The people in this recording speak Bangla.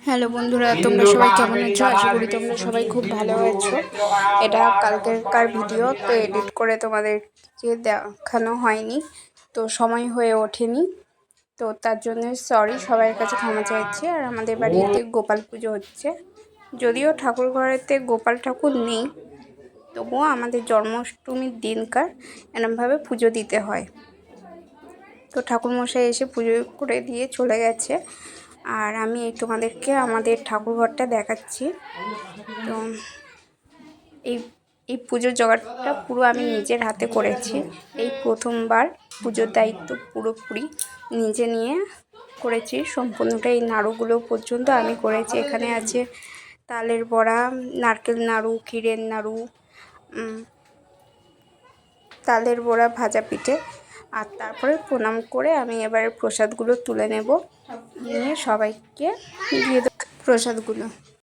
হ্যালো বন্ধুরা, তোমরা সবাই কেমন আছো? আশা করি তোমরা সবাই খুব ভালো আছো। এটা কালকেরকার ভিডিও, তো এডিট করে তোমাদেরকে দেখানো হয়নি, তো সময় হয়ে ওঠেনি, তো তার জন্য সরি, সবার কাছে ক্ষমা চাইছি। আর আমাদের বাড়িতে গোপাল পুজো হচ্ছে, যদিও ঠাকুর ঘরেতে গোপাল ঠাকুর নেই, তবুও আমাদের জন্মাষ্টমীর দিনকার এরমভাবে পুজো দিতে হয়। তো ঠাকুরমশাই এসে পুজো করে দিয়ে চলে গেছে, আর আমি তোমাদেরকে আমাদের ঠাকুরঘরটা দেখাচ্ছি। তো এই এই পুজোর জোগাড়টা পুরো আমি নিজের হাতে করেছি। এই প্রথমবার পুজোর দায়িত্ব পুরোপুরি নিজে নিয়ে করেছি, সম্পূর্ণটা এই নাড়ুগুলো পর্যন্ত আমি করেছি। এখানে আছে তালের বড়া, নারকেল নাড়ু, ক্ষীরের নাড়ু, তালের বড়া, ভাজা পিঠে। আর তারপরে প্রণাম করে আমি এবারে প্রসাদগুলো তুলে নেব, নিয়ে সবাইকে দিয়ে দেবো প্রসাদগুলো।